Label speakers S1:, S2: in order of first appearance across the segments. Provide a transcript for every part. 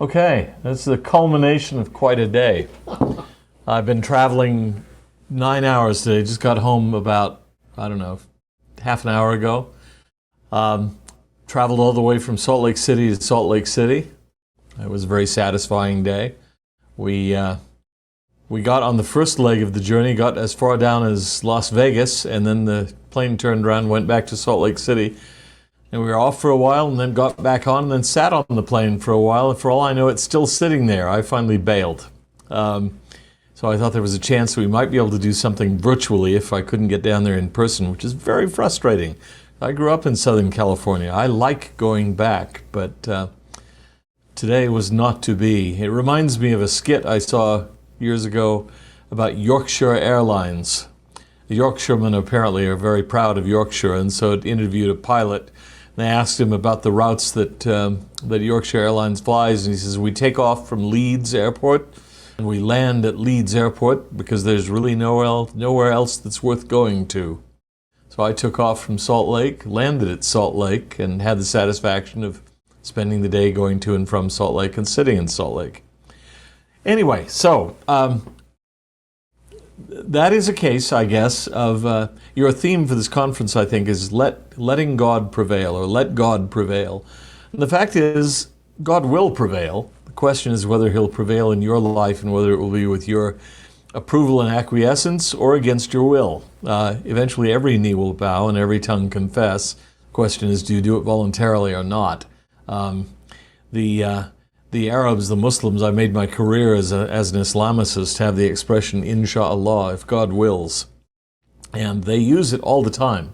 S1: Okay, that's the culmination of quite a day. I've been traveling 9 hours today. Just got home about, I don't know, half an hour ago. Traveled all the way from Salt Lake City to Salt Lake City. It was a very satisfying day. We got on the first leg of the journey, got as far down as Las Vegas, and then the plane turned around and went back to Salt Lake City. And we were off for a while and then got back on and then sat on the plane for a while. And for all I know, it's still sitting there. I finally bailed. So I thought there was a chance we might be able to do something virtually if I couldn't get down there in person, which is very frustrating. I grew up in Southern California. I like going back, but today was not to be. It reminds me of a skit I saw years ago about Yorkshire Airlines. The Yorkshiremen apparently are very proud of Yorkshire, and so it interviewed a pilot. And they asked him about the routes that Yorkshire Airlines flies, and he says, we take off from Leeds Airport, and we land at Leeds Airport because there's really nowhere else that's worth going to. So I took off from Salt Lake, landed at Salt Lake, and had the satisfaction of spending the day going to and from Salt Lake and sitting in Salt Lake. Anyway, so that is a case, I guess, of your theme for this conference, I think, is letting God prevail, or let God prevail. And the fact is, God will prevail. The question is whether he'll prevail in your life and whether it will be with your approval and acquiescence or against your will. Eventually, every knee will bow and every tongue confess. The question is, do you do it voluntarily or not? The Arabs, the Muslims, I made my career as an Islamicist, have the expression, inshallah, if God wills. And they use it all the time.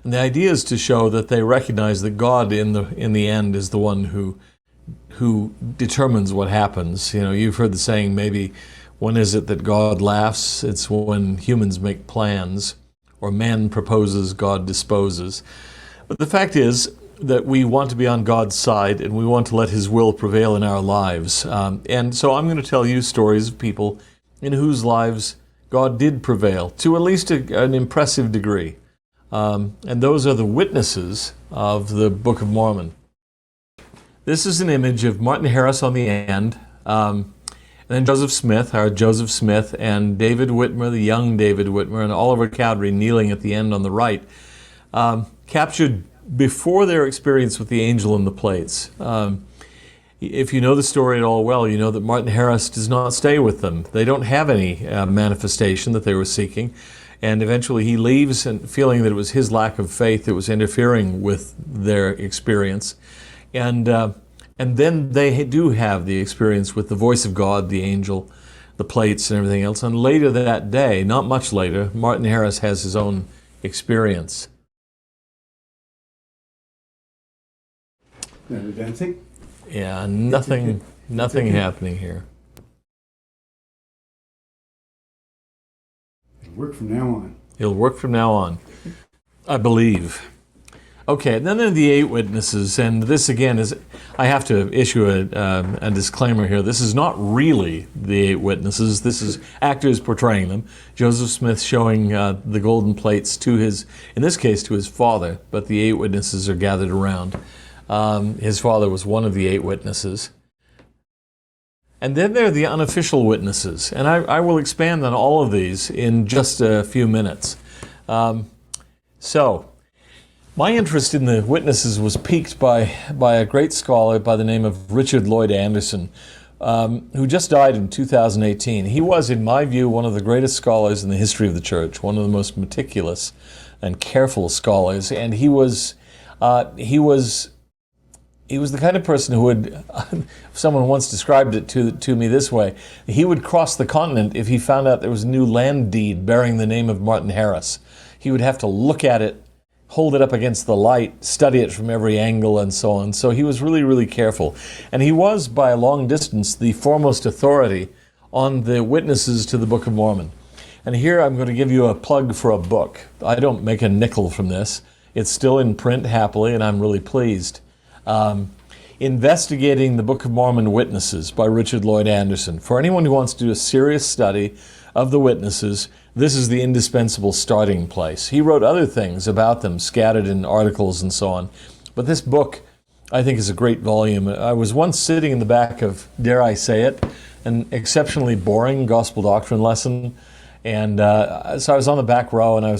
S1: And the idea is to show that they recognize that God in the end is the one who determines what happens. You know, you've heard the saying, maybe, when is it that God laughs? It's when humans make plans, or man proposes, God disposes. But the fact is that we want to be on God's side and we want to let his will prevail in our lives. And so I'm going to tell you stories of people in whose lives God did prevail to at least an impressive degree. And those are the witnesses of the Book of Mormon. This is an image of Martin Harris on the end, and then Joseph Smith, our Joseph Smith, and David Whitmer, the young David Whitmer, and Oliver Cowdery kneeling at the end on the right, captured before their experience with the angel and the plates. If you know the story at all well, you know that Martin Harris does not stay with them. They don't have any manifestation that they were seeking. And eventually he leaves, and feeling that it was his lack of faith that was interfering with their experience. And then they do have the experience with the voice of God, the angel, the plates, and everything else. And later that day, not much later, Martin Harris has his own experience.
S2: Dancing?
S1: Yeah, nothing happening here.
S2: It'll work from now on.
S1: It'll work from now on, I believe. Okay, then there are the 8 witnesses, and this again is, I have to issue a disclaimer here. This is not really the 8 witnesses. This is actors portraying them. Joseph Smith showing the golden plates to his, in this case, to his father, but the 8 witnesses are gathered around. His father was one of the 8 witnesses. And then there are the unofficial witnesses, and I will expand on all of these in just a few minutes. So, my interest in the witnesses was piqued by a great scholar by the name of Richard Lloyd Anderson, who just died in 2018. He was, in my view, one of the greatest scholars in the history of the church, one of the most meticulous and careful scholars, and he was the kind of person who would, someone once described it to me this way, he would cross the continent if he found out there was a new land deed bearing the name of Martin Harris. He would have to look at it, hold it up against the light, study it from every angle, and so on. So he was really, really careful. And he was, by a long distance, the foremost authority on the witnesses to the Book of Mormon. And here I'm going to give you a plug for a book. I don't make a nickel from this. It's still in print, happily, and I'm really pleased. Investigating the Book of Mormon Witnesses by Richard Lloyd Anderson. For anyone who wants to do a serious study of the witnesses, this is the indispensable starting place. He wrote other things about them, scattered in articles and so on. But this book I think is a great volume. I was once sitting in the back of, dare I say it, an exceptionally boring gospel doctrine lesson. And so I was on the back row, and I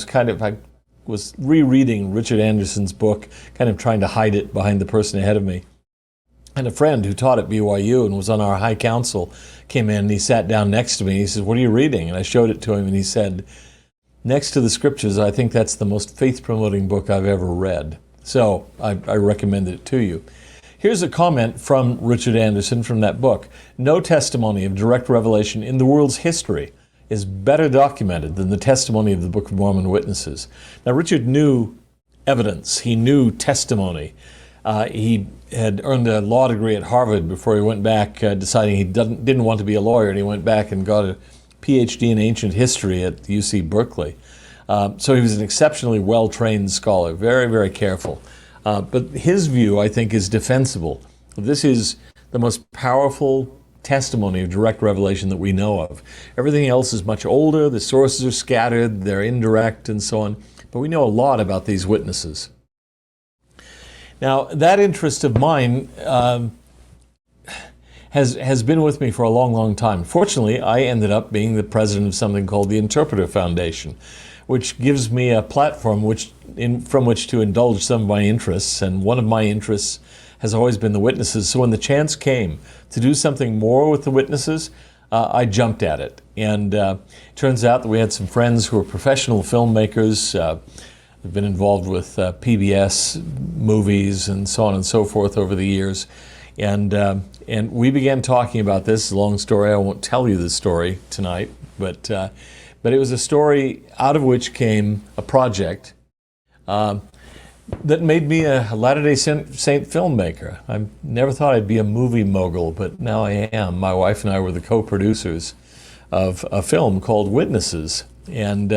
S1: was rereading Richard Anderson's book, kind of trying to hide it behind the person ahead of me. And a friend who taught at BYU and was on our high council came in, and he sat down next to me. He says, "What are you reading?" And I showed it to him, and he said, "Next to the scriptures, I think that's the most faith-promoting book I've ever read." So I recommend it to you. Here's a comment from Richard Anderson from that book. "No testimony of direct revelation in the world's history is better documented than the testimony of the Book of Mormon witnesses." Now, Richard knew evidence. He knew testimony. He had earned a law degree at Harvard before he went back, deciding he didn't want to be a lawyer, and he went back and got a PhD in ancient history at UC Berkeley. So he was an exceptionally well-trained scholar, very, very careful. But his view, I think, is defensible. This is the most powerful testimony of direct revelation that we know of. Everything else is much older, the sources are scattered, they're indirect, and so on. But we know a lot about these witnesses. Now, that interest of mine has been with me for a long, long time. Fortunately, I ended up being the president of something called the Interpreter Foundation, which gives me a platform from which to indulge some of my interests. And one of my interests has always been the witnesses. So when the chance came to do something more with the witnesses, I jumped at it. And it turns out that we had some friends who are professional filmmakers. They've been involved with PBS movies and so on and so forth over the years. And we began talking about this. It's a long story. I won't tell you the story tonight, but it was a story out of which came a project that made me a Latter-day Saint filmmaker. I never thought I'd be a movie mogul, but now I am. My wife and I were the co-producers of a film called Witnesses. And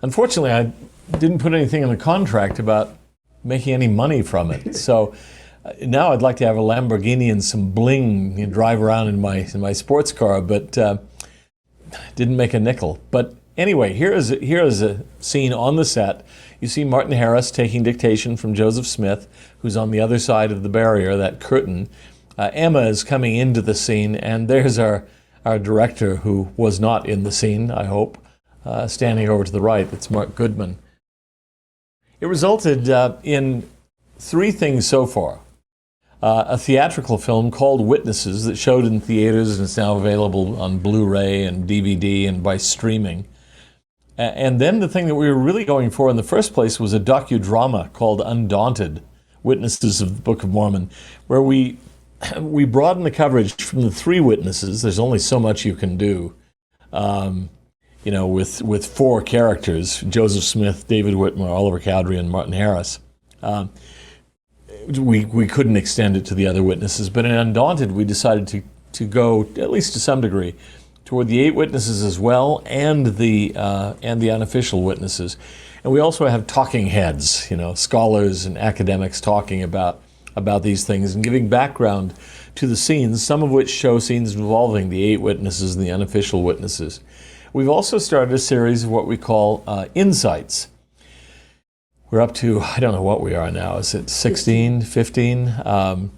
S1: unfortunately, I didn't put anything in the contract about making any money from it. So now I'd like to have a Lamborghini and some bling and drive around in my sports car, but didn't make a nickel. But anyway, here is a scene on the set. You see Martin Harris taking dictation from Joseph Smith, who's on the other side of the barrier, that curtain. Emma is coming into the scene, and there's our director, who was not in the scene, I hope, standing over to the right. That's Mark Goodman. It resulted in three things so far. A theatrical film called Witnesses that showed in theaters and is now available on Blu-ray and DVD and by streaming. And then the thing that we were really going for in the first place was a docudrama called Undaunted, Witnesses of the Book of Mormon, where we broaden the coverage from the three witnesses. There's only so much you can do, with four characters, Joseph Smith, David Whitmer, Oliver Cowdery, and Martin Harris. We couldn't extend it to the other witnesses, but in Undaunted we decided to go, at least to some degree, toward the 8 witnesses as well, and the unofficial witnesses. And we also have talking heads, scholars and academics talking about these things and giving background to the scenes, some of which show scenes involving the 8 witnesses and the unofficial witnesses. We've also started a series of what we call insights. We're up to, I don't know what we are now, is it 16, 15?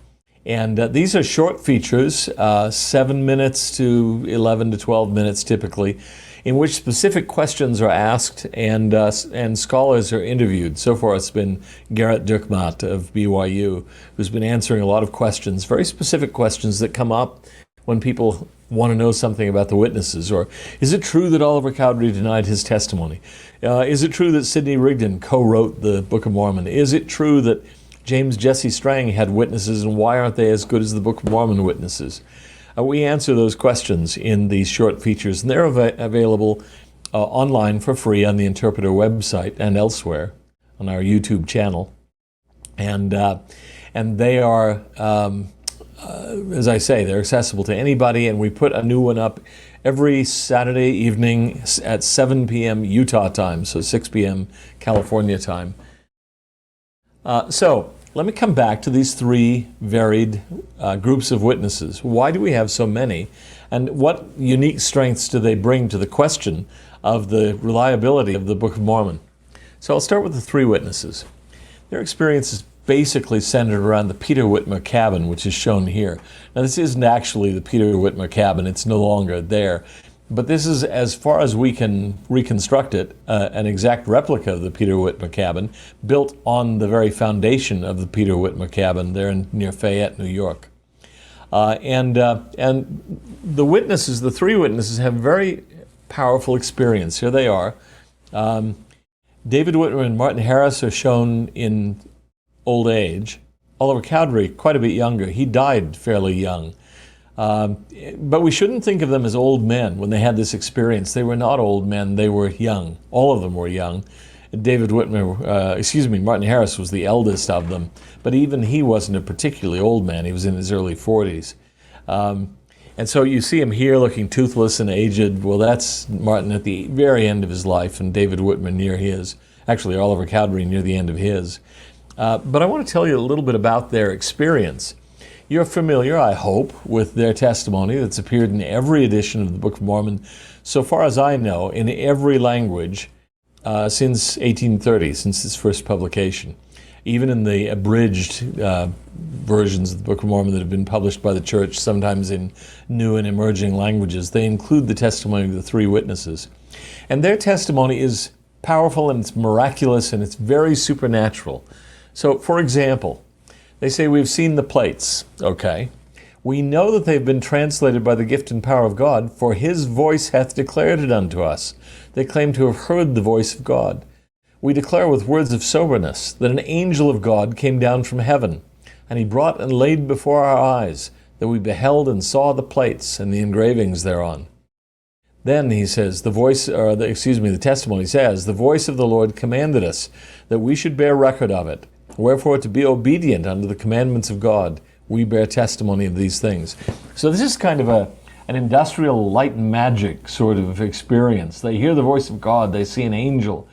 S1: And these are short features, 7 minutes to 11 to 12 minutes typically, in which specific questions are asked and scholars are interviewed. So far it's been Garrett Dirkmaat of BYU, who's been answering a lot of questions, very specific questions that come up when people want to know something about the witnesses. Or, is it true that Oliver Cowdery denied his testimony? Is it true that Sidney Rigdon co-wrote the Book of Mormon? Is it true that James Jesse Strang had witnesses, and why aren't they as good as the Book of Mormon witnesses? We answer those questions in these short features, and they're available online for free on the Interpreter website and elsewhere on our YouTube channel. And they are, as I say, they're accessible to anybody, and we put a new one up every Saturday evening at 7 p.m. Utah time, so 6 p.m. California time. So let me come back to these 3 varied groups of witnesses. Why do we have so many? And what unique strengths do they bring to the question of the reliability of the Book of Mormon? So I'll start with the 3 witnesses. Their experience is basically centered around the Peter Whitmer cabin, which is shown here. Now, this isn't actually the Peter Whitmer cabin. It's no longer there. But this is, as far as we can reconstruct it, an exact replica of the Peter Whitmer cabin, built on the very foundation of the Peter Whitmer cabin there near Fayette, New York. And the witnesses, the three witnesses, have very powerful experience. Here they are. David Whitmer and Martin Harris are shown in old age. Oliver Cowdery, quite a bit younger. He died fairly young. But we shouldn't think of them as old men when they had this experience. They were not old men, they were young. All of them were young. Martin Harris was the eldest of them, but even he wasn't a particularly old man. He was in his early 40s. And so you see him here looking toothless and aged. Well, that's Martin at the very end of his life, and David Whitmer near his. Actually, Oliver Cowdery near the end of his. But I want to tell you a little bit about their experience. You're familiar, I hope, with their testimony that's appeared in every edition of the Book of Mormon, so far as I know, in every language since 1830, since its first publication. Even in the abridged versions of the Book of Mormon that have been published by the church, sometimes in new and emerging languages, they include the testimony of the three witnesses. And their testimony is powerful, and it's miraculous, and it's very supernatural. So, for example, they say, we've seen the plates. Okay. We know that they've been translated by the gift and power of God, for his voice hath declared it unto us. They claim to have heard the voice of God. We declare with words of soberness that an angel of God came down from heaven, and he brought and laid before our eyes, that we beheld and saw the plates and the engravings thereon. Then, he says, the testimony says, the voice of the Lord commanded us that we should bear record of it. Wherefore, to be obedient unto the commandments of God, we bear testimony of these things. So this is kind of an industrial light and magic sort of experience. They hear the voice of God. They see an angel.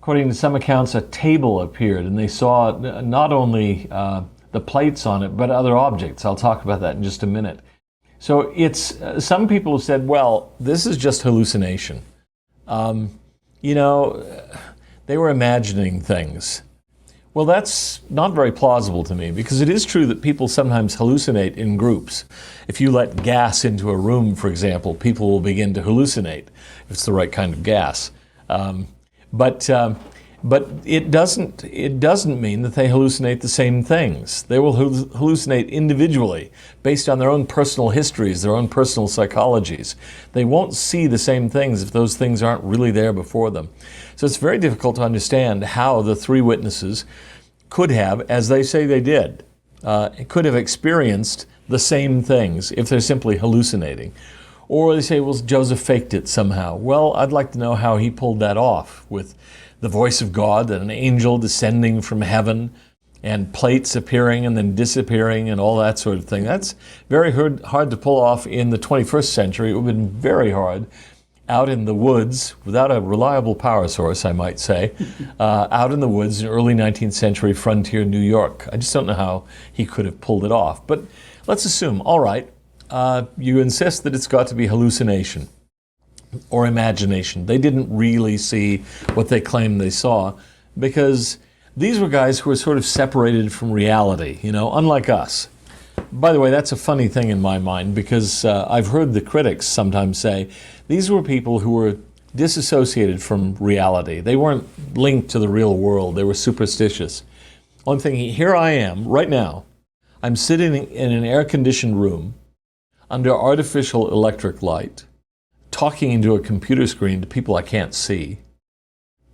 S1: According to some accounts, a table appeared, and they saw not only the plates on it, but other objects. I'll talk about that in just a minute. So it's some people have said, well, this is just hallucination. They were imagining things. Well, that's not very plausible to me, because it is true that people sometimes hallucinate in groups. If you let gas into a room, for example, people will begin to hallucinate, if it's the right kind of gas. But it doesn't mean that they hallucinate the same things. They will hallucinate individually, based on their own personal histories, their own personal psychologies. They won't see the same things if those things aren't really there before them. So it's very difficult to understand how the three witnesses could have, as they say they did, could have experienced the same things if they're simply hallucinating. Or they say, well, Joseph faked it somehow. Well, I'd like to know how he pulled that off, with the voice of God and an angel descending from heaven and plates appearing and then disappearing and all that sort of thing. That's very hard to pull off in the 21st century. It would have been very hard out in the woods, without a reliable power source, I might say, out in the woods in early 19th century frontier New York. I just don't know how he could have pulled it off. But let's assume, all right, you insist that it's got to be hallucination or imagination. They didn't really see what they claimed they saw, because these were guys who were sort of separated from reality, unlike us. By the way, that's a funny thing in my mind, because I've heard the critics sometimes say these were people who were disassociated from reality. They weren't linked to the real world. They were superstitious. I'm thinking, here I am, right now. I'm sitting in an air-conditioned room under artificial electric light, talking into a computer screen to people I can't see.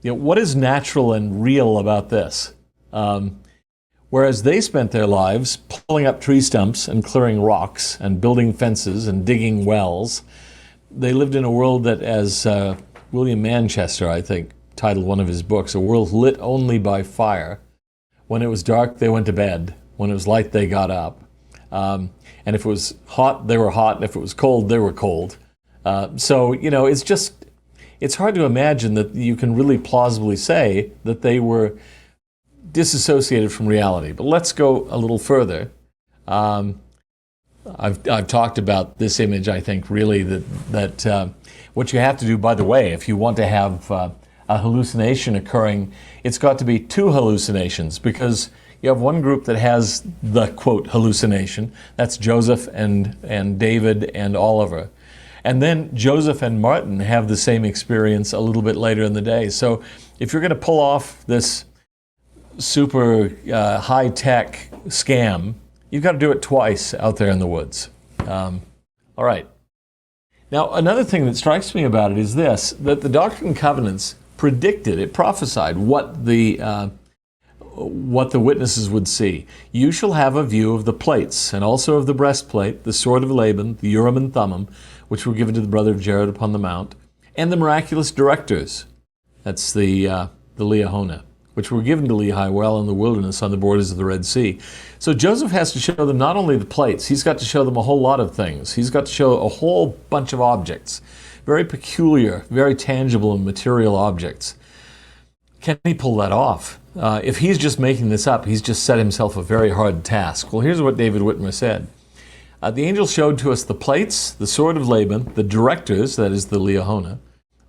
S1: What is natural and real about this? Whereas they spent their lives pulling up tree stumps and clearing rocks and building fences and digging wells, they lived in a world that, as William Manchester, I think, titled one of his books, a world lit only by fire. When it was dark, they went to bed. When it was light, they got up. And if it was hot, they were hot. And if it was cold, they were cold. So it's hard to imagine that you can really plausibly say that they were disassociated from reality. But let's go a little further. I've talked about this image, I think, really, that what you have to do, by the way, if you want to have a hallucination occurring, it's got to be two hallucinations, because You have one group that has the, quote, hallucination. That's Joseph and David and Oliver. And then Joseph and Martin have the same experience a little bit later in the day. So if you're going to pull off this super high-tech scam, you've got to do it twice out there in the woods. All right. Now, another thing that strikes me about it is this, that the Doctrine and Covenants predicted, it prophesied what the witnesses would see. You shall have a view of the plates, and also of the breastplate, the sword of Laban, the Urim and Thummim, which were given to the brother of Jared upon the mount, and the miraculous directors. That's the Liahona, which were given to Lehi well in the wilderness on the borders of the Red Sea. So Joseph has to show them not only the plates, he's got to show them a whole lot of things. He's got to show a whole bunch of objects, very peculiar, very tangible and material objects. Can he pull that off? If he's just making this up, he's just set himself a very hard task. Well, here's what David Whitmer said. The angel showed to us the plates, the sword of Laban, the directors, that is the Liahona,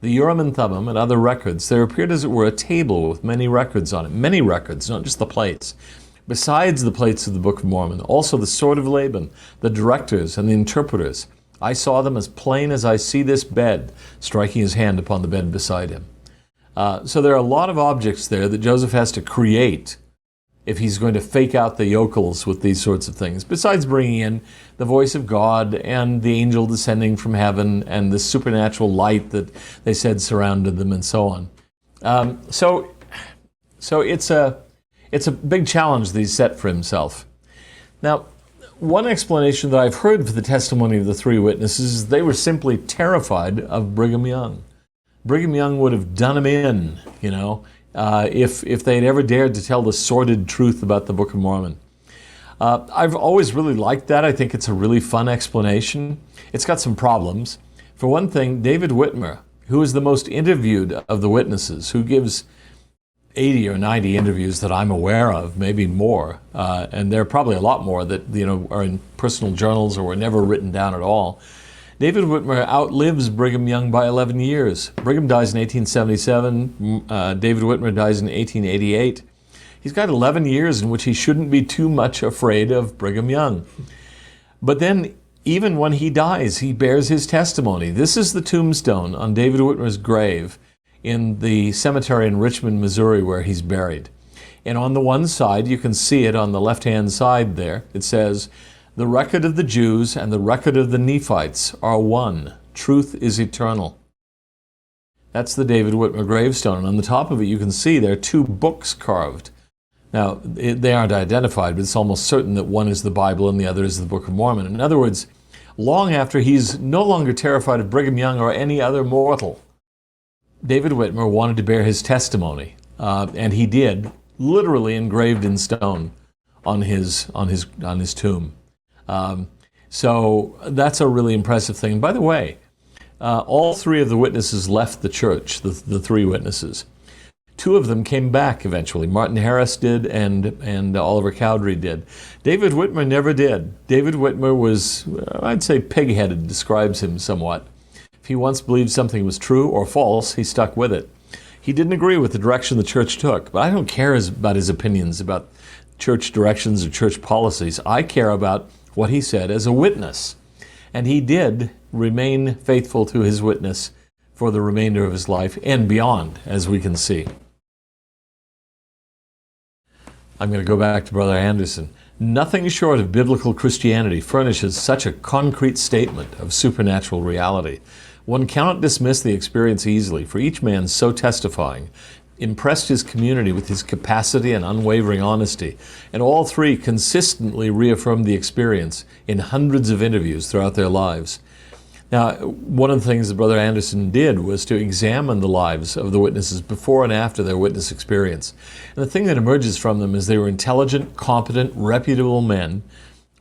S1: the Urim and Thummim, and other records. There appeared, as it were, a table with many records on it. Many records, not just the plates. Besides the plates of the Book of Mormon, also the sword of Laban, the directors, and the interpreters. I saw them as plain as I see this bed, striking his hand upon the bed beside him. So there are a lot of objects there that Joseph has to create if he's going to fake out the yokels with these sorts of things, besides bringing in the voice of God and the angel descending from heaven and the supernatural light that they said surrounded them and so on. So it's a big challenge that he's set for himself. Now, one explanation that I've heard for the testimony of the three witnesses is they were simply terrified of Brigham Young. Brigham Young would have done him in, if they'd ever dared to tell the sordid truth about the Book of Mormon. I've always really liked that. I think it's a really fun explanation. It's got some problems. For one thing, David Whitmer, who is the most interviewed of the witnesses, who gives 80 or 90 interviews that I'm aware of, maybe more, and there are probably a lot more that are in personal journals or were never written down at all. David Whitmer outlives Brigham Young by 11 years. Brigham dies in 1877. David Whitmer dies in 1888. He's got 11 years in which he shouldn't be too much afraid of Brigham Young. But then, even when he dies, he bears his testimony. This is the tombstone on David Whitmer's grave in the cemetery in Richmond, Missouri, where he's buried. And on the one side, you can see it on the left-hand side there. It says, "The record of the Jews and the record of the Nephites are one. Truth is eternal." That's the David Whitmer gravestone. And on the top of it, you can see there are two books carved. Now, they aren't identified, but it's almost certain that one is the Bible and the other is the Book of Mormon. In other words, long after he's no longer terrified of Brigham Young or any other mortal, David Whitmer wanted to bear his testimony, and he did, literally engraved in stone on his tomb. So that's a really impressive thing. By the way, all three of the witnesses left the church, the three witnesses. Two of them came back eventually. Martin Harris did, and Oliver Cowdery did. David Whitmer never did. David Whitmer was, I'd say, pig-headed, describes him somewhat. If he once believed something was true or false, he stuck with it. He didn't agree with the direction the church took, but I don't care about his opinions about church directions or church policies. I care about what he said as a witness. And he did remain faithful to his witness for the remainder of his life and beyond, as we can see. I'm going to go back to Brother Anderson. Nothing short of biblical Christianity furnishes such a concrete statement of supernatural reality. One cannot dismiss the experience easily, for each man so testifying impressed his community with his capacity and unwavering honesty, and all three consistently reaffirmed the experience in hundreds of interviews throughout their lives. Now, one of the things that Brother Anderson did was to examine the lives of the witnesses before and after their witness experience. And the thing that emerges from them is they were intelligent, competent, reputable men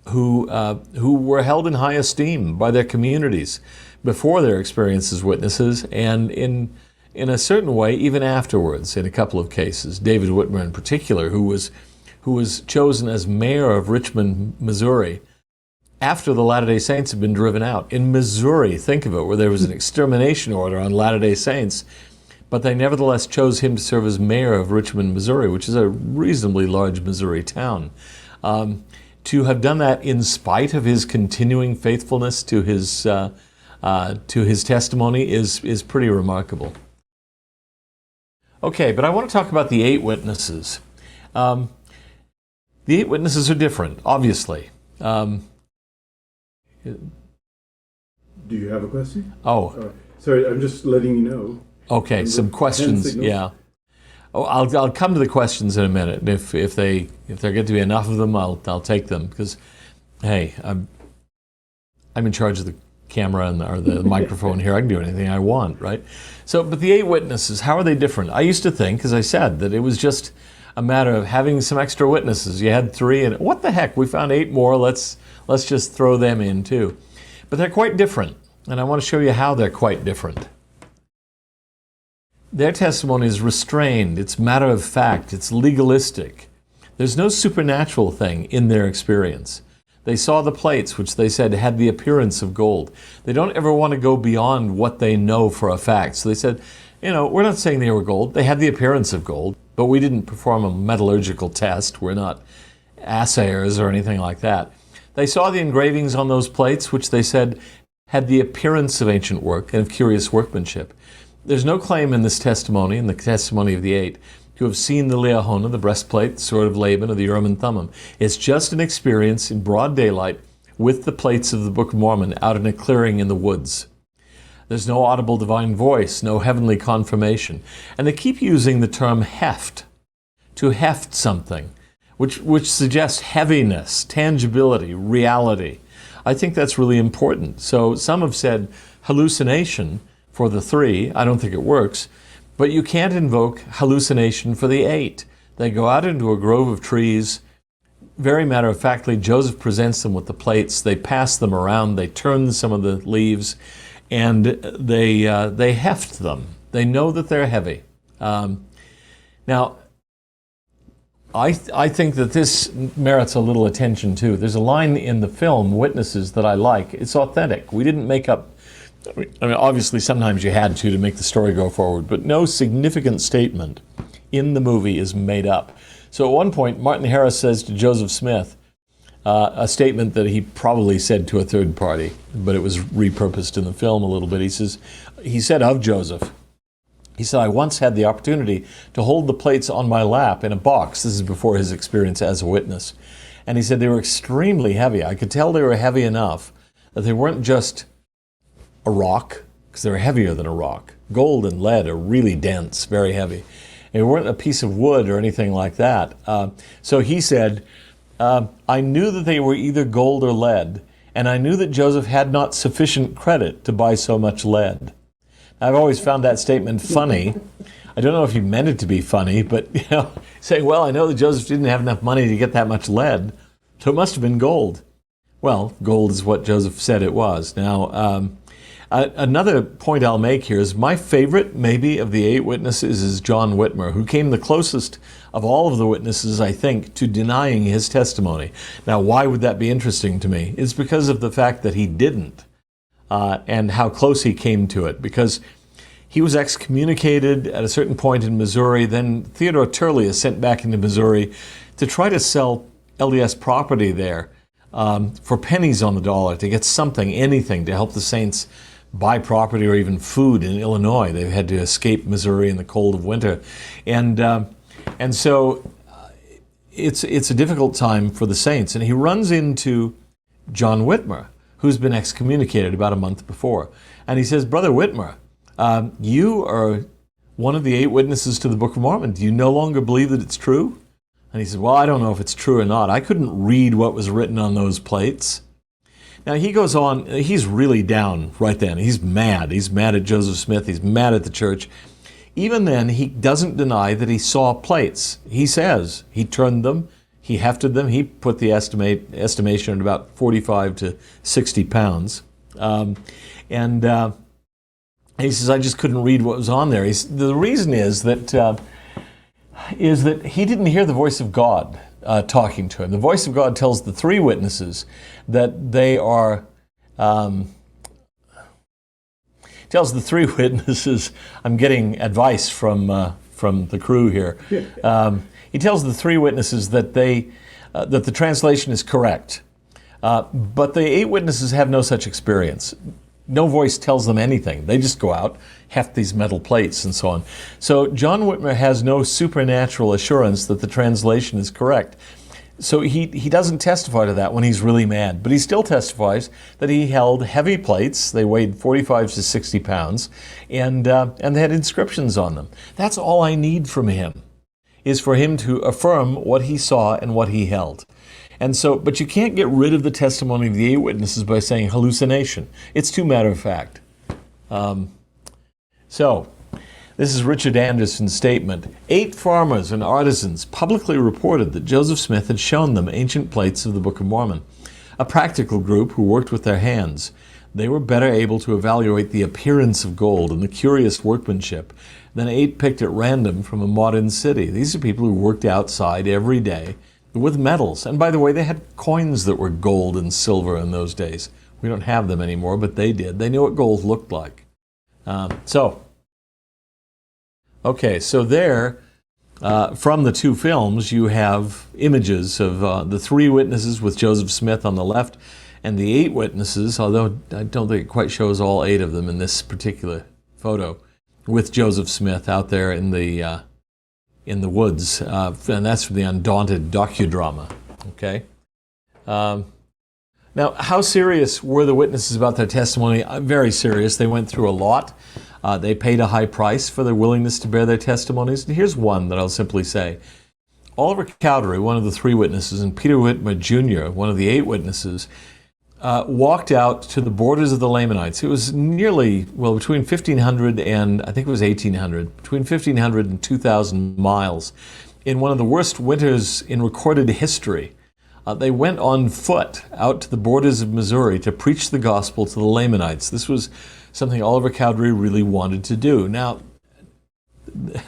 S1: who were held in high esteem by their communities before their experience as witnesses, and in a certain way, even afterwards, in a couple of cases. David Whitmer in particular, who was chosen as mayor of Richmond, Missouri, after the Latter-day Saints had been driven out. In Missouri, think of it, where there was an extermination order on Latter-day Saints. but they nevertheless chose him to serve as mayor of Richmond, Missouri, which is a reasonably large Missouri town. To have done that in spite of his continuing faithfulness to his testimony is pretty remarkable. Okay, but I want to talk about the 8 witnesses. The 8 witnesses are different, obviously.
S2: Do you have a question?
S1: Oh.
S2: Sorry, I'm just letting you know.
S1: Okay, some questions, yeah. Oh, I'll come to the questions in a minute. If there get to be enough of them, I'll take them, because, hey, I'm in charge of the camera or the microphone here. I can do anything I want, right? So, but the 8 witnesses, how are they different? I used to think, as I said, that it was just a matter of having some extra witnesses. You had 3, and what the heck? We found 8 more. Let's just throw them in too. But they're quite different, and I want to show you how they're quite different. Their testimony is restrained. It's matter of fact. It's legalistic. There's no supernatural thing in their experience. They saw the plates, which they said had the appearance of gold. They don't ever want to go beyond what they know for a fact. So they said, we're not saying they were gold. They had the appearance of gold, but we didn't perform a metallurgical test. We're not assayers or anything like that. They saw the engravings on those plates, which they said had the appearance of ancient work and of curious workmanship. There's no claim in this testimony, in the testimony of the 8, to have seen the Liahona, the breastplate, the sword of Laban, or the Urim and Thummim. It's just an experience in broad daylight with the plates of the Book of Mormon out in a clearing in the woods. There's no audible divine voice, no heavenly confirmation. And they keep using the term heft, to heft something, which suggests heaviness, tangibility, reality. I think that's really important. So some have said hallucination for the 3. I don't think it works. But you can't invoke hallucination for the 8. They go out into a grove of trees. Very matter-of-factly, Joseph presents them with the plates. They pass them around. They turn some of the leaves, and they heft them. They know that they're heavy. Now, I think that this merits a little attention, too. There's a line in the film, Witnesses, that I like. It's authentic. We didn't make up... I mean, obviously, sometimes you had to make the story go forward, but no significant statement in the movie is made up. So at one point, Martin Harris says to Joseph Smith, a statement that he probably said to a third party, but it was repurposed in the film a little bit. He said of Joseph, he said, I once had the opportunity to hold the plates on my lap in a box. This is before his experience as a witness. And he said they were extremely heavy. I could tell they were heavy enough that they weren't just a rock, because they're heavier than a rock. Gold and lead are really dense, very heavy. They weren't a piece of wood or anything like that. So he said, I knew that they were either gold or lead, and I knew that Joseph had not sufficient credit to buy so much lead. I've always found that statement funny. I don't know if he meant it to be funny, but saying, well, I know that Joseph didn't have enough money to get that much lead, so it must have been gold. Well, gold is what Joseph said it was. Now, another point I'll make here is my favorite, maybe, of the 8 witnesses is John Whitmer, who came the closest of all of the witnesses, I think, to denying his testimony. Now, why would that be interesting to me? It's because of the fact that he didn't, and how close he came to it. Because he was excommunicated at a certain point in Missouri. Then Theodore Turley is sent back into Missouri to try to sell LDS property there for pennies on the dollar, to get something, anything, to help the saints buy property or even food in Illinois. They had to escape Missouri in the cold of winter. And so it's a difficult time for the saints. And he runs into John Whitmer, who's been excommunicated about a month before. And he says, Brother Whitmer, you are one of the 8 witnesses to the Book of Mormon. Do you no longer believe that it's true? And he said, well, I don't know if it's true or not. I couldn't read what was written on those plates. Now, he goes on, he's really down right then. He's mad. He's mad at Joseph Smith. He's mad at the church. Even then, he doesn't deny that he saw plates. He says he turned them, he hefted them, he put the estimation at about 45 to 60 pounds. And he says, I just couldn't read what was on there. The reason is that he didn't hear the voice of God talking to him. The voice of God tells the 3 witnesses that they are tells the three witnesses, I'm getting advice from the crew here. He tells the three witnesses that that the translation is correct. But the 8 witnesses have no such experience. No voice tells them anything. They just go out, heft these metal plates and so on. So John Whitmer has no supernatural assurance that the translation is correct. So he doesn't testify to that when he's really mad, but he still testifies that he held heavy plates. They weighed 45 to 60 pounds, and they had inscriptions on them. That's all I need from him, is for him to affirm what he saw and what he held. And so, but you can't get rid of the testimony of the 8 witnesses by saying hallucination. It's too matter of fact. So, this is Richard Anderson's statement. 8 farmers and artisans publicly reported that Joseph Smith had shown them ancient plates of the Book of Mormon, a practical group who worked with their hands. They were better able to evaluate the appearance of gold and the curious workmanship than 8 picked at random from a modern city. These are people who worked outside every day with metals. And by the way, they had coins that were gold and silver in those days. We don't have them anymore, but they did. They knew what gold looked like. Okay, so there, from the 2 films, you have images of the 3 witnesses with Joseph Smith on the left and the 8 witnesses, although I don't think it quite shows all 8 of them in this particular photo, with Joseph Smith out there in the woods, and that's from the Undaunted docudrama. Okay. Now, how serious were the witnesses about their testimony? Very serious. They went through a lot. They paid a high price for their willingness to bear their testimonies. And here's one that I'll simply say. Oliver Cowdery, one of the 3 witnesses, and Peter Whitmer Jr., one of the 8 witnesses, walked out to the borders of the Lamanites. It was between 1,500 and, I think it was 1,800, between 1,500 and 2,000 miles, in one of the worst winters in recorded history. They went on foot out to the borders of Missouri to preach the gospel to the Lamanites. This was something Oliver Cowdery really wanted to do. Now,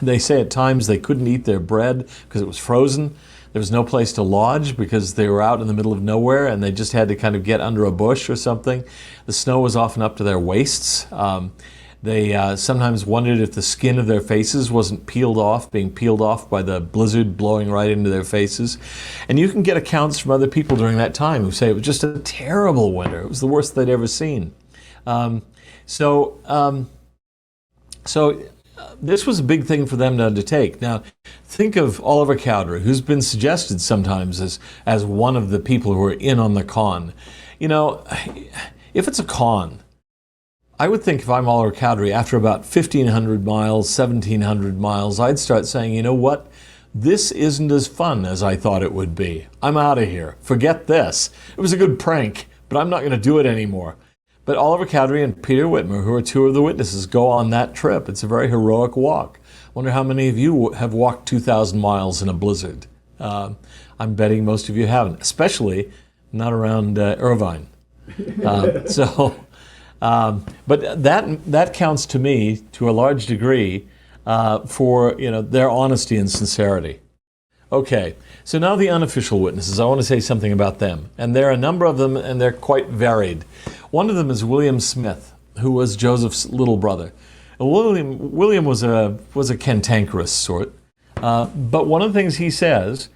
S1: they say at times they couldn't eat their bread because it was frozen. There was no place to lodge because they were out in the middle of nowhere and they just had to kind of get under a bush or something. The snow was often up to their waists. They sometimes wondered if the skin of their faces wasn't being peeled off by the blizzard blowing right into their faces. And you can get accounts from other people during that time who say it was just a terrible winter. It was the worst they'd ever seen. So this was a big thing for them to undertake. Now, think of Oliver Cowdery, who's been suggested sometimes as one of the people who are in on the con. You know, if it's a con, I would think if I'm Oliver Cowdery, after about 1,500 miles, 1,700 miles, I'd start saying, you know what? This isn't as fun as I thought it would be. I'm out of here. Forget this. It was a good prank, but I'm not going to do it anymore. But Oliver Cowdery and Peter Whitmer, who are 2 of the witnesses, go on that trip. It's a very heroic walk. I wonder how many of you have walked 2,000 miles in a blizzard. I'm betting most of you haven't, especially not around Irvine. But that counts to me, to a large degree, for their honesty and sincerity. Okay, so now the unofficial witnesses. I want to say something about them. And there are a number of them, and they're quite varied. One of them is William Smith, who was Joseph's little brother. William was a cantankerous sort, but one of the things he says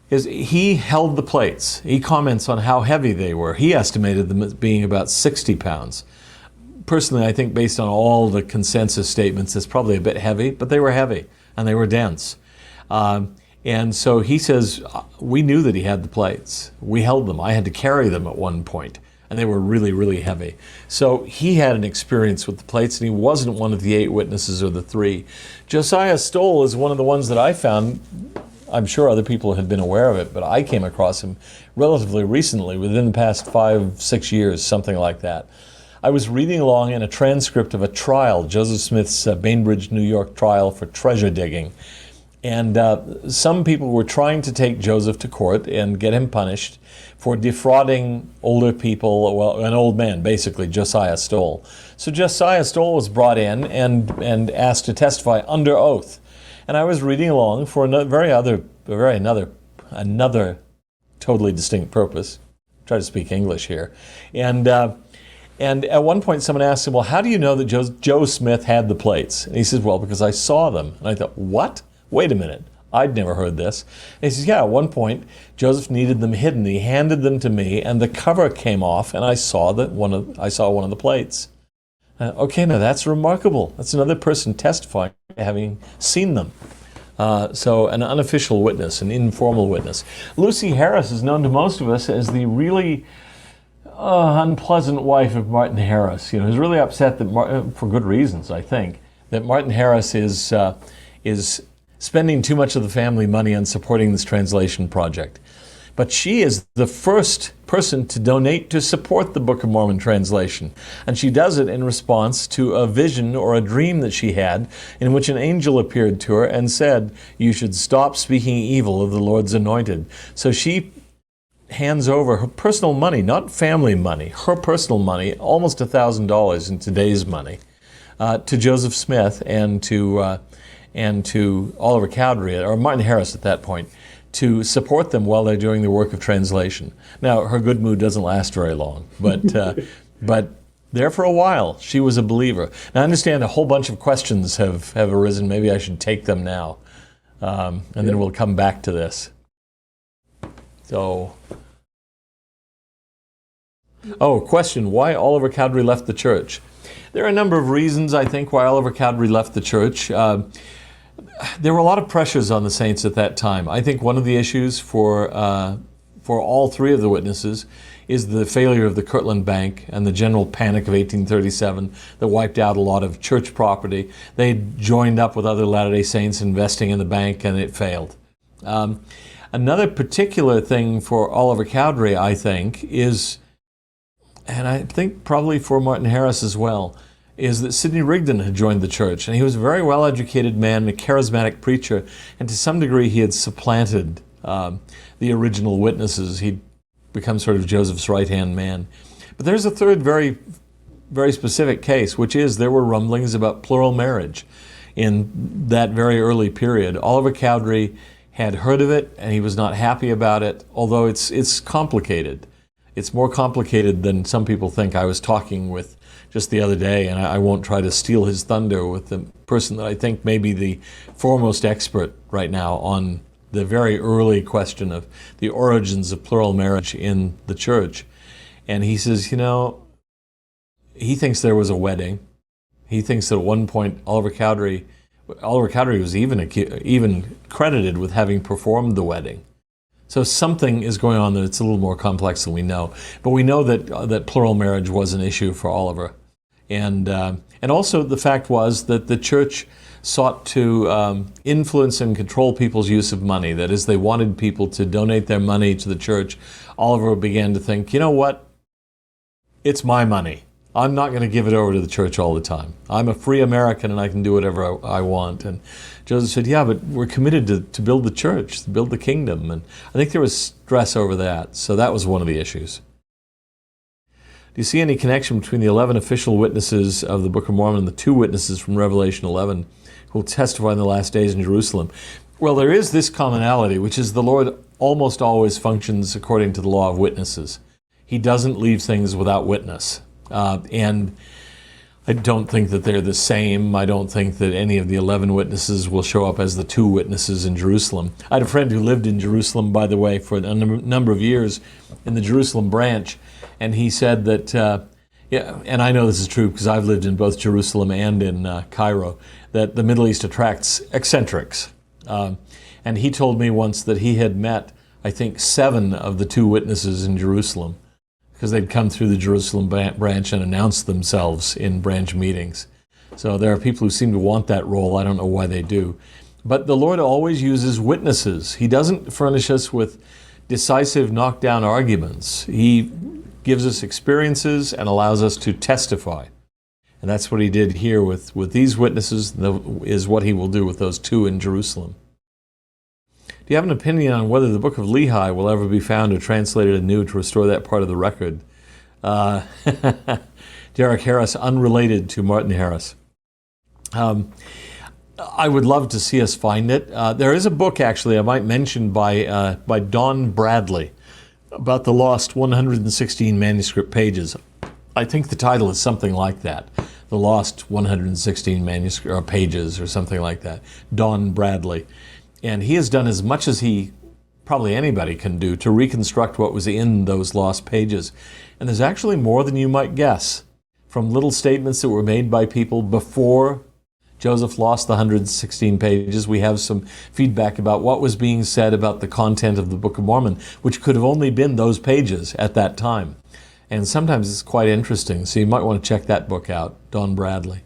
S1: is he held the plates. He comments on how heavy they were. He estimated them as being about 60 pounds. Personally, I think based on all the consensus statements, it's probably a bit heavy, but they were heavy and they were dense. And so he says, we knew that he had the plates. We held them. I had to carry them at one point, and they were really, really heavy. So he had an experience with the plates, and he wasn't one of the 8 witnesses or the 3. Josiah Stoll is one of the ones that I found. I'm sure other people had been aware of it, but I came across him relatively recently, within the past 5-6 years, something like that. I was reading along in a transcript of a trial, Joseph Smith's Bainbridge, New York trial for treasure digging. And some people were trying to take Joseph to court and get him punished for defrauding older people, well, an old man, basically, Josiah Stoll. So Josiah Stoll was brought in and asked to testify under oath. And I was reading along for another totally distinct purpose. Try to speak English here. And And at one point, someone asked him, well, how do you know that Joe Smith had the plates? And he says, well, because I saw them. And I thought, what? Wait a minute. I'd never heard this. And he says, yeah, at one point, Joseph needed them hidden. He handed them to me, and the cover came off, and I saw one of the plates. Okay, now that's remarkable. That's another person testifying, having seen them. So an unofficial witness, an informal witness. Lucy Harris is known to most of us as the really unpleasant wife of Martin Harris. Who's really upset that, for good reasons, I think, that Martin Harris is spending too much of the family money on supporting this translation project. But she is the first person to donate to support the Book of Mormon translation. And she does it in response to a vision or a dream that she had in which an angel appeared to her and said, you should stop speaking evil of the Lord's anointed. So she hands over her personal money, not family money, her personal money, almost $1,000 in today's money, to Joseph Smith and to Oliver Cowdery, or Martin Harris at that point, to support them while they're doing the work of translation. Now, her good mood doesn't last very long, but there for a while, she was a believer. Now, I understand a whole bunch of questions have arisen. Maybe I should take them now, and then we'll come back to this. So, question, why Oliver Cowdery left the church? There are a number of reasons, I think, why Oliver Cowdery left the church. There were a lot of pressures on the saints at that time. I think one of the issues for all three of the witnesses is the failure of the Kirtland Bank and the general panic of 1837 that wiped out a lot of church property. They joined up with other Latter-day Saints investing in the bank, and it failed. Another particular thing for Oliver Cowdery, I think, is, and I think probably for Martin Harris as well, is that Sidney Rigdon had joined the church, and he was a very well-educated man, a charismatic preacher, and to some degree he had supplanted the original witnesses. He'd become sort of Joseph's right-hand man. But there's a third very, very specific case, which is there were rumblings about plural marriage in that very early period. Oliver Cowdery had heard of it, and he was not happy about it, although it's complicated. It's more complicated than some people think. I was talking with just the other day, and I won't try to steal his thunder, with the person that I think may be the foremost expert right now on the very early question of the origins of plural marriage in the church. And he says, he thinks there was a wedding. He thinks that at one point Oliver Cowdery was even credited with having performed the wedding. So something is going on that's a little more complex than we know. But we know that plural marriage was an issue for Oliver. And also the fact was that the church sought to influence and control people's use of money. That is, they wanted people to donate their money to the church. Oliver began to think, you know what? It's my money. I'm not going to give it over to the church all the time. I'm a free American and I can do whatever I want. And Joseph said, yeah, but we're committed to build the church, to build the kingdom. And I think there was stress over that. So that was one of the issues. Do you see any connection between the 11 official witnesses of the Book of Mormon and the 2 witnesses from Revelation 11 who will testify in the last days in Jerusalem? Well, there is this commonality, which is the Lord almost always functions according to the law of witnesses. He doesn't leave things without witness. And I don't think that they're the same. I don't think that any of the 11 witnesses will show up as the 2 witnesses in Jerusalem. I had a friend who lived in Jerusalem, by the way, for a number of years in the Jerusalem branch, and he said that, and I know this is true because I've lived in both Jerusalem and in Cairo, that the Middle East attracts eccentrics. And he told me once that he had met, I think, 7 of the 2 witnesses in Jerusalem, because they'd come through the Jerusalem branch and announced themselves in branch meetings. So there are people who seem to want that role. I don't know why they do. But the Lord always uses witnesses. He doesn't furnish us with decisive knockdown arguments. He gives us experiences and allows us to testify. And that's what he did here with these witnesses, is what he will do with those 2 in Jerusalem. Do you have an opinion on whether the book of Lehi will ever be found or translated anew to restore that part of the record? Derek Harris, unrelated to Martin Harris. I would love to see us find it. There is a book, actually, I might mention, by Don Bradley about the lost 116 manuscript pages. I think the title is something like that. The Lost 116 manuscript or pages or something like that. Don Bradley. And he has done as much as probably anybody can do to reconstruct what was in those lost pages. And there's actually more than you might guess. From little statements that were made by people before Joseph lost the 116 pages, we have some feedback about what was being said about the content of the Book of Mormon, which could have only been those pages at that time. And sometimes it's quite interesting, so you might want to check that book out, Don Bradley.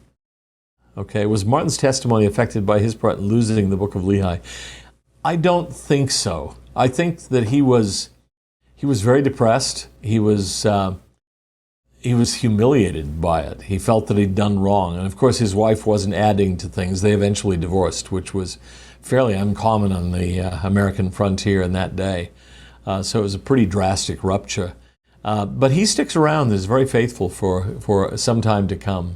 S1: Okay, was Martin's testimony affected by his part in losing the Book of Lehi? I don't think so. I think that he was very depressed. He was humiliated by it. He felt that he'd done wrong. And of course, his wife wasn't adding to things. They eventually divorced, which was fairly uncommon on the American frontier in that day. So it was a pretty drastic rupture. But he sticks around and is very faithful for some time to come.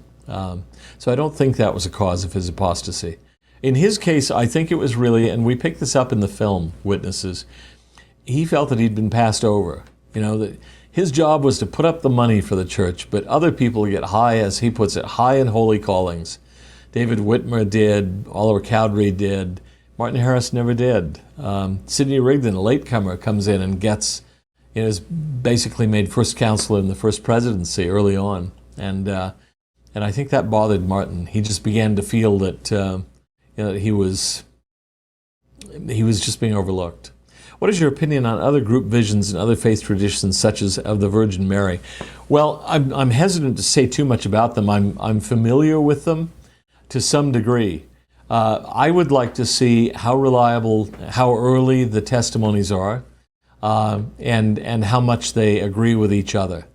S1: So I don't think that was a cause of his apostasy. In his case, I think it was really, and we picked this up in the film, Witnesses, he felt that he'd been passed over. You know, that his job was to put up the money for the church, but other people get high, as he puts it, high in holy callings. David Whitmer did, Oliver Cowdery did, Martin Harris never did. Sidney Rigdon, a latecomer, comes in and gets, is basically made first counselor in the first presidency early on. And I think that bothered Martin. He just began to feel that he was just being overlooked. What is your opinion on other group visions and other faith traditions, such as of the Virgin Mary? Well, I'm hesitant to say too much about them. I'm familiar with them to some degree. I would like to see how reliable, how early the testimonies are, and how much they agree with each other,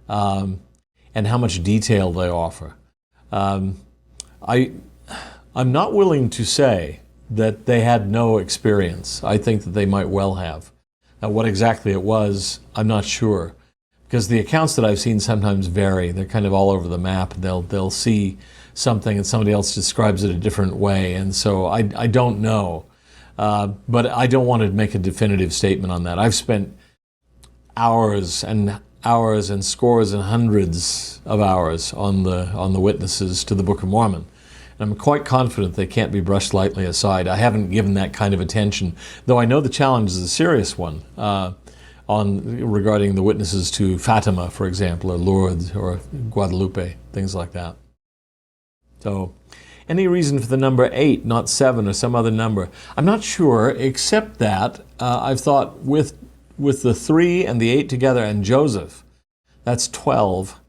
S1: and how much detail they offer. I'm not willing to say that they had no experience. I think that they might well have. Now, what exactly it was, I'm not sure, because the accounts that I've seen sometimes vary. They're kind of all over the map. They'll see something and somebody else describes it a different way, and so I don't know. But I don't want to make a definitive statement on that. I've spent hours and scores and hundreds of hours on the witnesses to the Book of Mormon. And I'm quite confident they can't be brushed lightly aside. I haven't given that kind of attention, though I know the challenge is a serious one regarding the witnesses to Fatima, for example, or Lourdes, or Guadalupe, things like that. So, any reason for the number 8, not 7, or some other number? I'm not sure, except that I've thought with the 3 and the 8 together and Joseph, that's 12,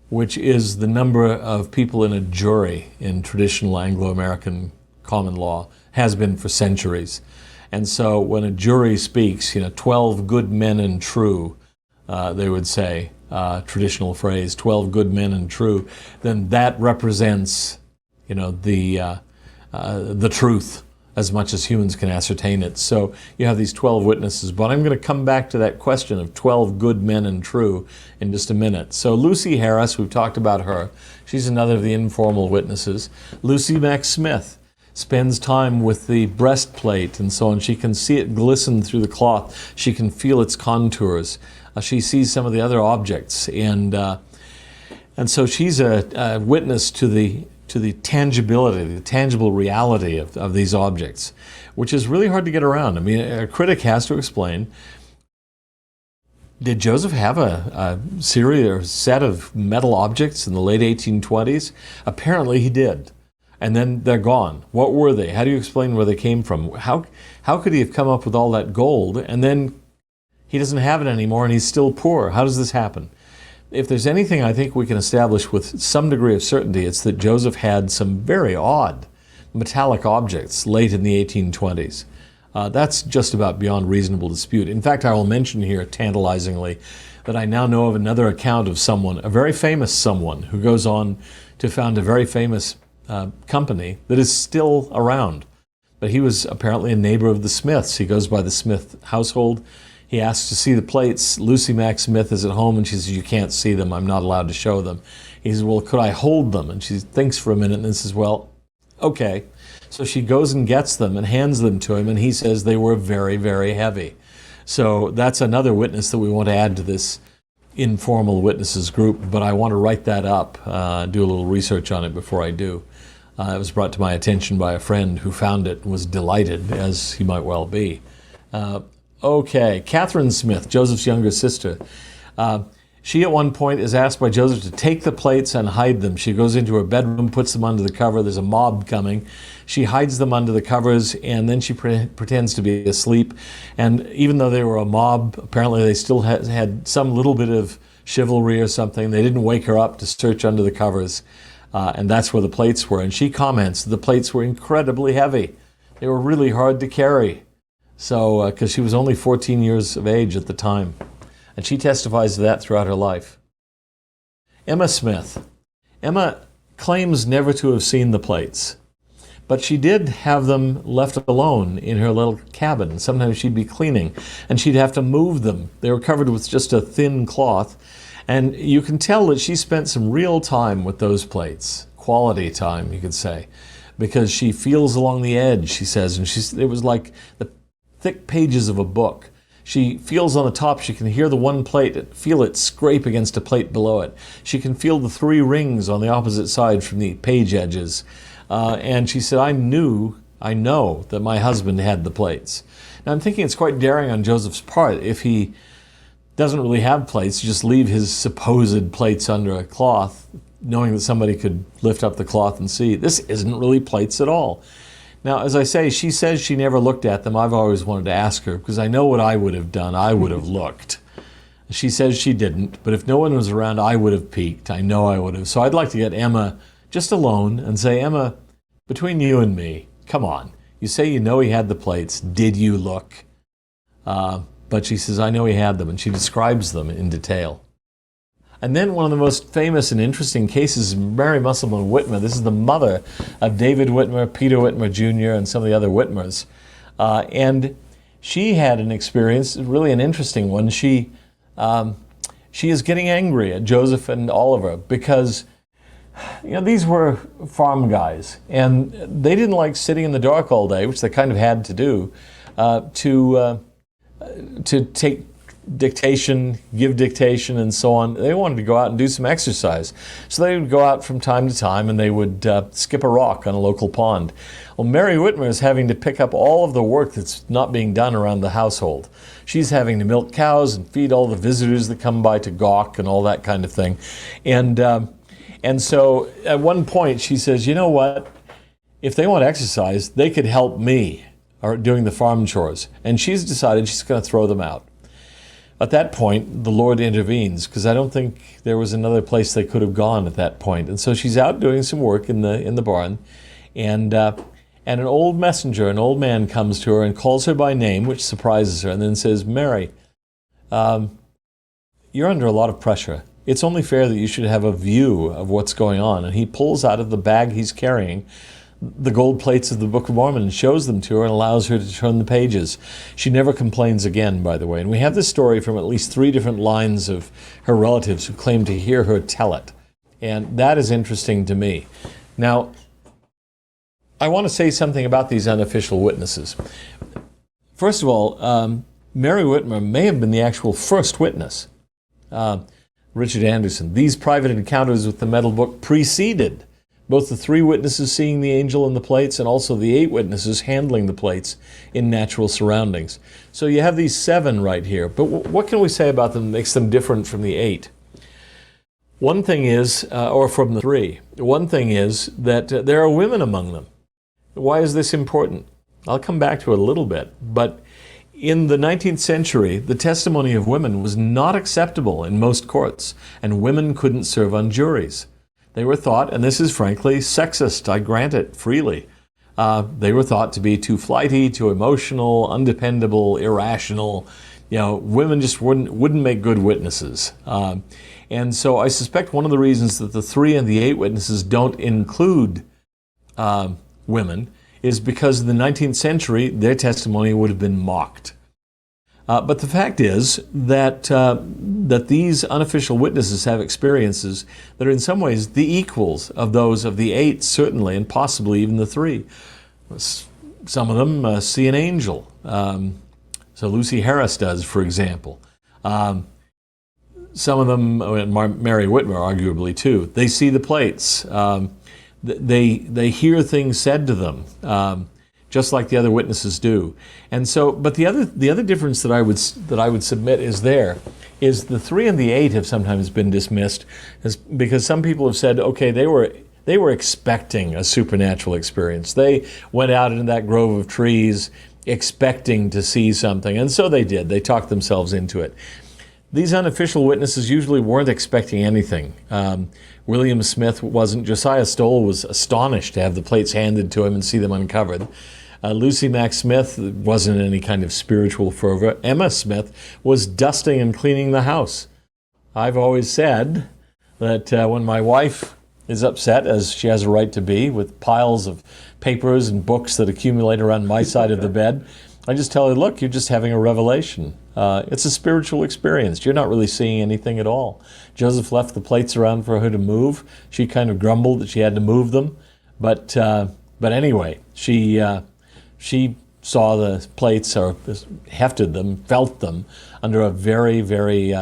S1: which is the number of people in a jury in traditional Anglo-American common law, has been for centuries. And so when a jury speaks, 12 good men and true, they would say, traditional phrase, 12 good men and true, then that represents, the truth as much as humans can ascertain it. So you have these 12 witnesses, but I'm going to come back to that question of 12 good men and true in just a minute. So Lucy Harris, we've talked about her. She's another of the informal witnesses. Lucy Mack Smith spends time with the breastplate and so on. She can see it glisten through the cloth. She can feel its contours. She sees some of the other objects, and so she's a witness to the tangibility, the tangible reality of these objects, which is really hard to get around. I mean, a critic has to explain, did Joseph have a series or set of metal objects in the late 1820s? Apparently he did. And then they're gone. What were they? How do you explain where they came from? How could he have come up with all that gold and then he doesn't have it anymore and he's still poor? How does this happen? If there's anything I think we can establish with some degree of certainty, it's that Joseph had some very odd metallic objects late in the 1820s. That's just about beyond reasonable dispute. In fact, I will mention here tantalizingly that I now know of another account of someone, a very famous someone, who goes on to found a very famous company that is still around. But he was apparently a neighbor of the Smiths. He goes by the Smith household. He asks to see the plates. Lucy Mack Smith is at home and she says, "You can't see them. I'm not allowed to show them." He says, "Well, could I hold them?" And she thinks for a minute and then says, "Well, okay." So she goes and gets them and hands them to him, and he says they were very, very heavy. So that's another witness that we want to add to this informal witnesses group, but I want to write that up, do a little research on it before I do. It was brought to my attention by a friend who found it and was delighted, as he might well be. Okay, Catherine Smith, Joseph's younger sister. She at one point is asked by Joseph to take the plates and hide them. She goes into her bedroom, puts them under the cover. There's a mob coming. She hides them under the covers, and then she pretends to be asleep. And even though they were a mob, apparently they still had some little bit of chivalry or something. They didn't wake her up to search under the covers, and that's where the plates were. And she comments the plates were incredibly heavy. They were really hard to carry. So, because she was only 14 years of age at the time. And she testifies to that throughout her life. Emma Smith. Emma claims never to have seen the plates, but she did have them left alone in her little cabin. Sometimes she'd be cleaning, and she'd have to move them. They were covered with just a thin cloth, and you can tell that she spent some real time with those plates. Quality time, you could say, because she feels along the edge, she says, and it was like the thick pages of a book. She feels on the top, she can hear the one plate, feel it scrape against a plate below it. She can feel the 3 rings on the opposite side from the page edges. And she said, I know that my husband had the plates. Now I'm thinking it's quite daring on Joseph's part if he doesn't really have plates, just leave his supposed plates under a cloth, knowing that somebody could lift up the cloth and see. This isn't really plates at all. Now, as I say, she says she never looked at them. I've always wanted to ask her, because I know what I would have done. I would have looked. She says she didn't, but if no one was around, I would have peeked. I know I would have. So I'd like to get Emma just alone and say, Emma, between you and me, come on. You say you know he had the plates. Did you look? But she says, I know he had them, and she describes them in detail. And then one of the most famous and interesting cases is Mary Musselman Whitmer. This is the mother of David Whitmer, Peter Whitmer Jr., and some of the other Whitmers. And she had an experience, really an interesting one. She is getting angry at Joseph and Oliver because these were farm guys, and they didn't like sitting in the dark all day, which they kind of had to do, to take dictation, give dictation, and so on. They wanted to go out and do some exercise. So they would go out from time to time and they would skip a rock on a local pond. Well, Mary Whitmer is having to pick up all of the work that's not being done around the household. She's having to milk cows and feed all the visitors that come by to gawk and all that kind of thing. And so at one point she says, you know what? If they want to exercise, they could help me doing the farm chores. And she's decided she's going to throw them out. At that point, the Lord intervenes, because I don't think there was another place they could have gone at that point. And so she's out doing some work in the barn, and an old messenger, an old man, comes to her and calls her by name, which surprises her, and then says, Mary, you're under a lot of pressure. It's only fair that you should have a view of what's going on. And he pulls out of the bag he's carrying the gold plates of the Book of Mormon and shows them to her and allows her to turn the pages. She never complains again, by the way. And we have this story from at least 3 different lines of her relatives who claim to hear her tell it. And that is interesting to me. Now, I want to say something about these unofficial witnesses. First of all, Mary Whitmer may have been the actual first witness. Richard Anderson. These private encounters with the metal book preceded both the 3 witnesses seeing the angel in the plates and also the 8 witnesses handling the plates in natural surroundings. So you have these 7 right here. But what can we say about them that makes them different from the 8? One thing is, or from the 3, one thing is that there are women among them. Why is this important? I'll come back to it a little bit, but in the 19th century, the testimony of women was not acceptable in most courts, and women couldn't serve on juries. They were thought, and this is frankly sexist, I grant it freely, they were thought to be too flighty, too emotional, undependable, irrational. Women just wouldn't make good witnesses. And so I suspect one of the reasons that the 3 and the 8 witnesses don't include women is because in the 19th century, their testimony would have been mocked. But the fact is that these unofficial witnesses have experiences that are in some ways the equals of those of the 8, certainly, and possibly even the 3. Some of them see an angel. So Lucy Harris does, for example. some of them, and Mary Whitmer arguably too, they see the plates. They hear things said to them, just like the other witnesses do. And so, but the other difference that I would submit is the 3 and the 8 have sometimes been dismissed, because some people have said, okay, they were expecting a supernatural experience. They went out into that grove of trees expecting to see something, and so they did. They talked themselves into it. These unofficial witnesses usually weren't expecting anything. William Smith wasn't. Josiah Stoll was astonished to have the plates handed to him and see them uncovered. Lucy Mack Smith wasn't in any kind of spiritual fervor. Emma Smith was dusting and cleaning the house. I've always said that when my wife is upset, as she has a right to be, with piles of papers and books that accumulate around my side of the bed, I just tell her, look, you're just having a revelation. It's a spiritual experience. You're not really seeing anything at all. Joseph left the plates around for her to move. She kind of grumbled that she had to move them. But anyway, she saw the plates, or hefted them, felt them, under a very, very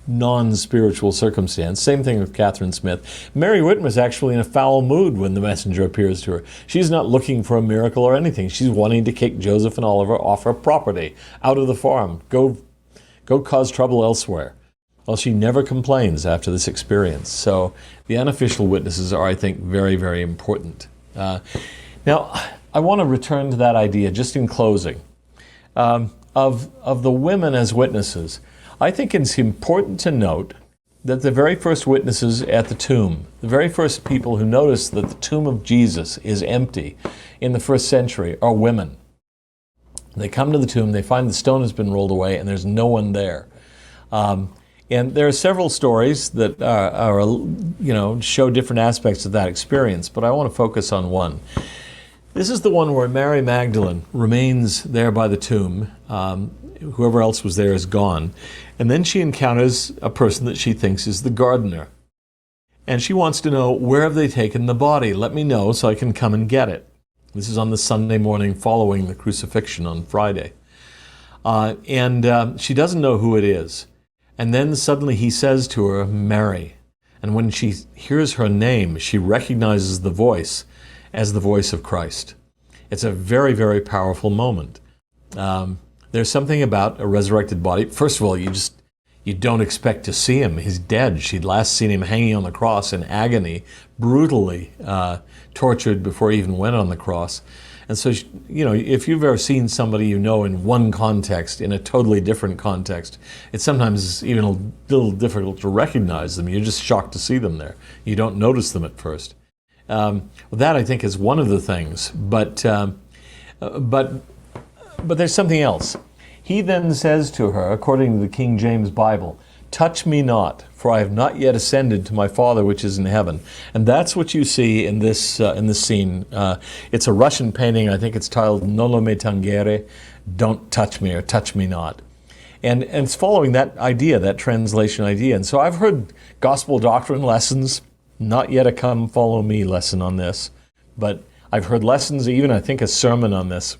S1: non-spiritual circumstance. Same thing with Catherine Smith. Mary Whitmer's actually in a foul mood when the messenger appears to her. She's not looking for a miracle or anything. She's wanting to kick Joseph and Oliver off her property, out of the farm. Go cause trouble elsewhere. Well, she never complains after this experience. So the unofficial witnesses are, I think, very, very important. Now, I want to return to that idea just in closing of the women as witnesses. I think it's important to note that the very first witnesses at the tomb, the very first people who notice that the tomb of Jesus is empty in the first century, are women. They come to the tomb, they find the stone has been rolled away, and there's no one there. And there are several stories that show different aspects of that experience, but I want to focus on one. This is the one where Mary Magdalene remains there by the tomb. Whoever else was there is gone. And then she encounters a person that she thinks is the gardener. And she wants to know, where have they taken the body? Let me know so I can come and get it. This is on the Sunday morning following the crucifixion on Friday. And she doesn't know who it is. And then suddenly he says to her, Mary. And when she hears her name, she recognizes the voice as the voice of Christ. It's a very, very powerful moment. There's something about a resurrected body. First of all, you don't expect to see him. He's dead. She'd last seen him hanging on the cross in agony, brutally tortured before he even went on the cross. And so, if you've ever seen somebody you know in one context, in a totally different context, it's sometimes even a little difficult to recognize them. You're just shocked to see them there. You don't notice them at first. That, I think, is one of the things. But there's something else. He then says to her, according to the King James Bible, touch me not, for I have not yet ascended to my Father which is in heaven. And that's what you see in this scene. It's a Russian painting. I think it's titled Nolo me tangere, don't touch me, or touch me not. And it's following that idea, that translation idea. And so I've heard gospel doctrine lessons, not yet a come follow me lesson on this, but I've heard lessons, even I think a sermon on this,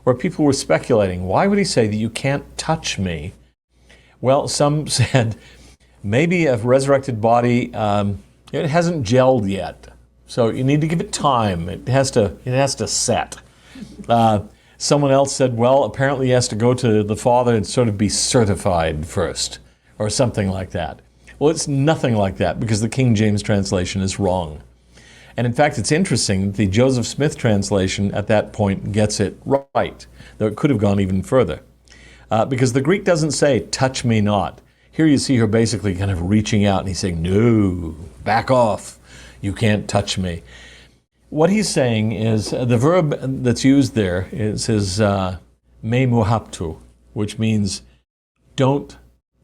S1: where people were speculating, why would he say that you can't touch me? Well, some said maybe a resurrected body, it hasn't gelled yet, so you need to give it time. It has to set. Someone else said, well, apparently he has to go to the Father and sort of be certified first, or something like that. Well, it's nothing like that, because the King James translation is wrong. And in fact, it's interesting, the Joseph Smith translation at that point gets it right, though it could have gone even further. Because the Greek doesn't say, touch me not. Here you see her basically kind of reaching out, and he's saying, no, back off, you can't touch me. What he's saying is, the verb that's used there is me muhaptu, which means don't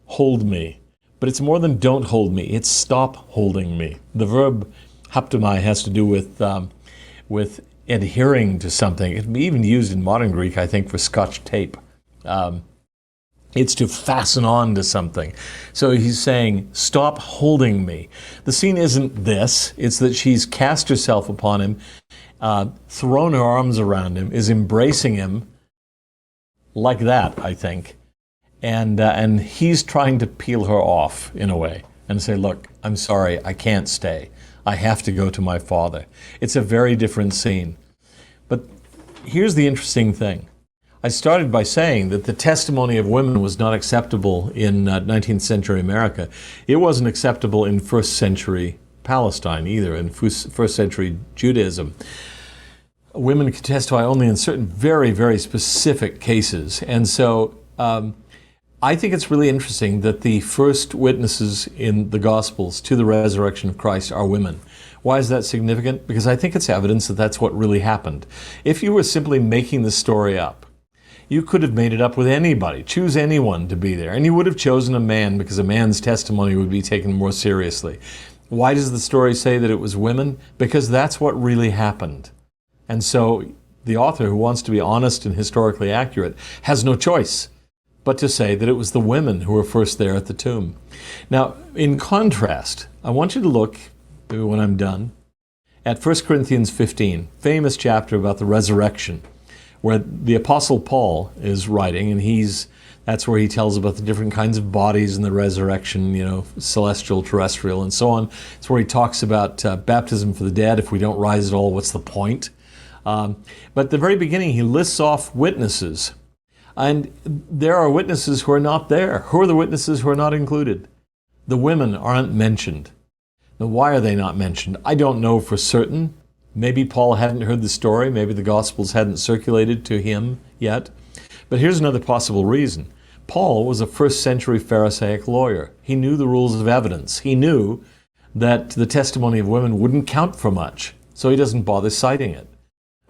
S1: hold me. But it's more than don't hold me, it's stop holding me. The verb haptomai has to do with adhering to something. It can be even used in modern Greek, I think, for Scotch tape. It's to fasten on to something. So he's saying, stop holding me. The scene isn't this. It's that she's cast herself upon him, thrown her arms around him, is embracing him like that, I think. and he's trying to peel her off in a way and say, look, I'm sorry, I can't stay. I have to go to my father. It's a very different scene. But here's the interesting thing. I started by saying that the testimony of women was not acceptable in 19th century America. It wasn't acceptable in first century Palestine either, in first century Judaism. Women could testify only in certain very, very specific cases. And so I think it's really interesting that the first witnesses in the Gospels to the resurrection of Christ are women. Why is that significant? Because I think it's evidence that that's what really happened. If you were simply making the story up, you could have made it up with anybody, choose anyone to be there, and you would have chosen a man because a man's testimony would be taken more seriously. Why does the story say that it was women? Because that's what really happened. And so the author, who wants to be honest and historically accurate, has no choice but to say that it was the women who were first there at the tomb. Now, in contrast, I want you to look, maybe when I'm done, at 1 Corinthians 15, famous chapter about the resurrection, where the Apostle Paul is writing, and that's where he tells about the different kinds of bodies in the resurrection, celestial, terrestrial, and so on. It's where he talks about baptism for the dead. If we don't rise at all, what's the point? But at the very beginning, he lists off witnesses. And there are witnesses who are not there. Who are the witnesses who are not included? The women aren't mentioned. Now, why are they not mentioned? I don't know for certain. Maybe Paul hadn't heard the story. Maybe the Gospels hadn't circulated to him yet. But here's another possible reason. Paul was a first century Pharisaic lawyer. He knew the rules of evidence. He knew that the testimony of women wouldn't count for much, so he doesn't bother citing it.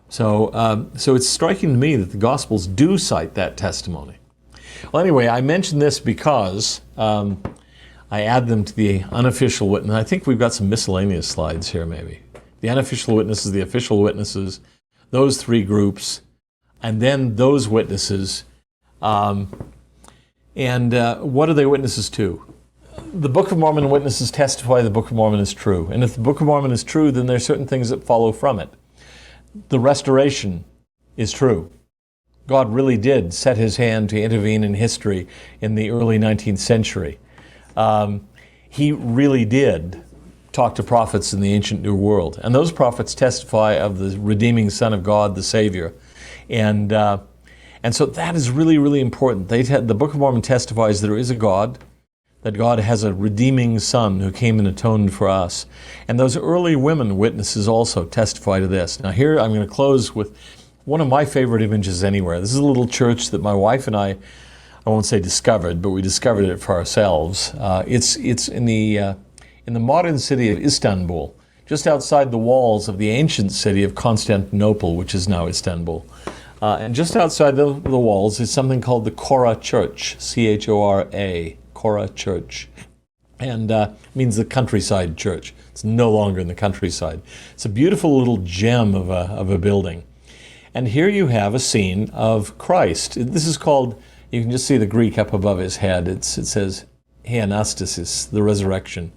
S1: So it's striking to me that the Gospels do cite that testimony. Well, anyway, I mention this because I add them to the unofficial witness. I think we've got some miscellaneous slides here, maybe. The unofficial witnesses, the official witnesses, those three groups, and then those witnesses. What are they witnesses to? The Book of Mormon witnesses testify the Book of Mormon is true. And if the Book of Mormon is true, then there are certain things that follow from it. The restoration is true. God really did set his hand to intervene in history in the early 19th century. He really did talk to prophets in the ancient New World. And those prophets testify of the redeeming Son of God, the Savior. And so that is really, really important. The Book of Mormon testifies that there is a God, that God has a redeeming Son who came and atoned for us. And those early women witnesses also testify to this. Now here I'm going to close with one of my favorite images anywhere. This is a little church that my wife and I won't say discovered, but we discovered it for ourselves. It's in the modern city of Istanbul, just outside the walls of the ancient city of Constantinople, which is now Istanbul. And just outside the walls is something called the Chora Church, C-H-O-R-A, Chora Church. And means the countryside church. It's no longer in the countryside. It's a beautiful little gem of a building. And here you have a scene of Christ. This is called, you can just see the Greek up above his head. It says, He Anastasis, the resurrection.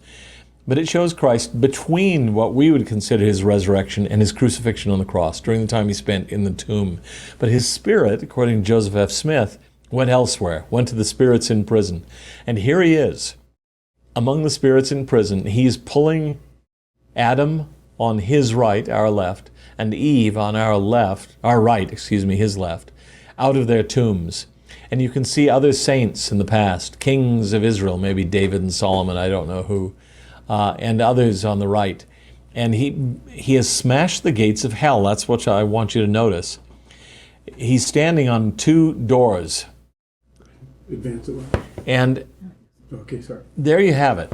S1: But it shows Christ between what we would consider his resurrection and his crucifixion on the cross, during the time he spent in the tomb. But his spirit, according to Joseph F. Smith, went elsewhere, went to the spirits in prison. And here he is, among the spirits in prison. He's pulling Adam on his right, our left, and Eve on our right, his left, out of their tombs. And you can see other saints in the past, kings of Israel, maybe David and Solomon, I don't know who, and others on the right. And he has smashed the gates of hell. That's what I want you to notice. He's standing on two doors.
S2: Advance it.
S1: And
S2: okay, sorry.
S1: There you have it.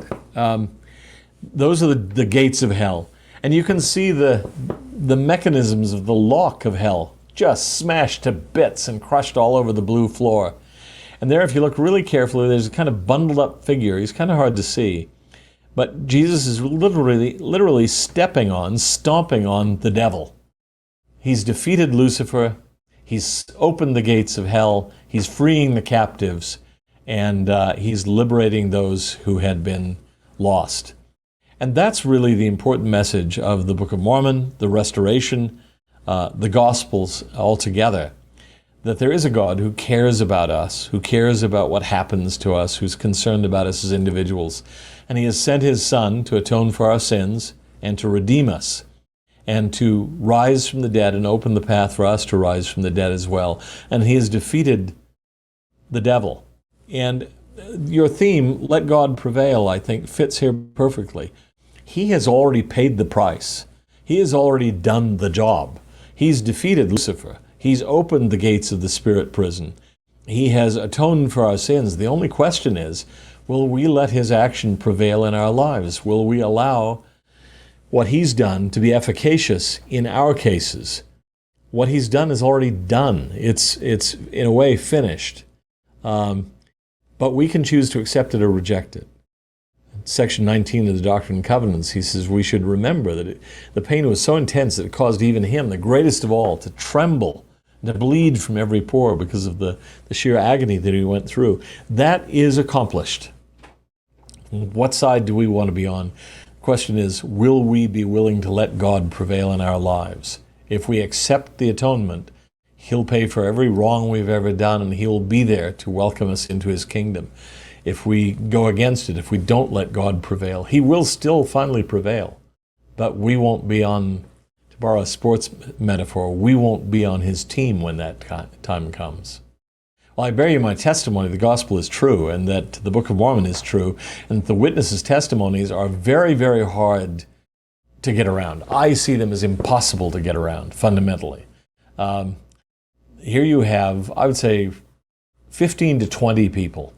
S1: Those are the gates of hell. And you can see the mechanisms of the lock of hell just smashed to bits and crushed all over the blue floor. And there, if you look really carefully, there's a kind of bundled up figure. He's kind of hard to see. But Jesus is literally stomping on the devil. He's defeated Lucifer. He's opened the gates of hell. He's freeing the captives. And he's liberating those who had been lost. And that's really the important message of the Book of Mormon, the restoration, the Gospels altogether. that there is a God who cares about us, who cares about what happens to us, who's concerned about us as individuals. And he has sent his Son to atone for our sins and to redeem us and to rise from the dead and open the path for us to rise from the dead as well. And he has defeated the devil. And your theme, let God prevail, I think fits here perfectly. He has already paid the price. He has already done the job. He's defeated Lucifer. He's opened the gates of the spirit prison. He has atoned for our sins. The only question is, will we let his action prevail in our lives? Will we allow what he's done to be efficacious in our cases? What he's done is already done. It's in a way finished. But we can choose to accept it or reject it. Section 19 of the Doctrine and Covenants, he says we should remember that the pain was so intense that it caused even him, the greatest of all, to tremble and to bleed from every pore because of the sheer agony that he went through. That is accomplished. What side do we want to be on? The question is, will we be willing to let God prevail in our lives? If we accept the atonement, he'll pay for every wrong we've ever done, and he'll be there to welcome us into his kingdom. If we go against it, if we don't let God prevail, he will still finally prevail. But we won't be on, to borrow a sports metaphor, we won't be on his team when that time comes. Well, I bear you my testimony, the gospel is true, and that the Book of Mormon is true, and the witnesses' testimonies are very, very hard to get around. I see them as impossible to get around, fundamentally. Here you have, I would say, 15 to 20 people,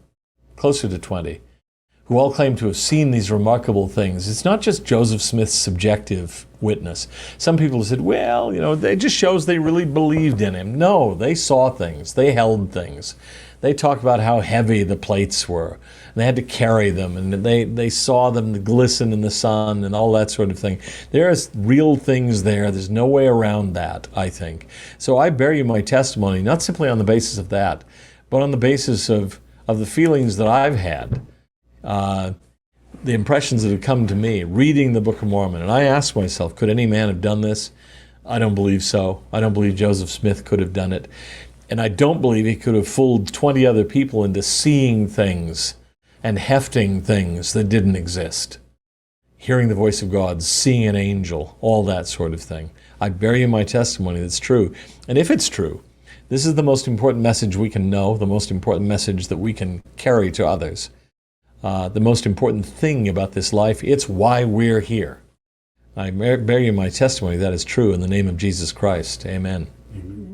S1: closer to 20, who all claim to have seen these remarkable things. It's not just Joseph Smith's subjective witness. Some people said, well, it just shows they really believed in him. No, they saw things. They held things. They talk about how heavy the plates were. And they had to carry them, and they saw them glisten in the sun and all that sort of thing. There's real things there. There's no way around that, I think. So I bear you my testimony, not simply on the basis of that, but on the basis of the feelings that I've had, the impressions that have come to me, reading the Book of Mormon. And I ask myself, could any man have done this? I don't believe so. I don't believe Joseph Smith could have done it. And I don't believe he could have fooled 20 other people into seeing things and hefting things that didn't exist. Hearing the voice of God, seeing an angel, all that sort of thing. I bear you my testimony that's true. And if it's true, this is the most important message we can know, the most important message that we can carry to others. The most important thing about this life, it's why we're here. I bear you my testimony that is true in the name of Jesus Christ. Amen.
S2: Amen.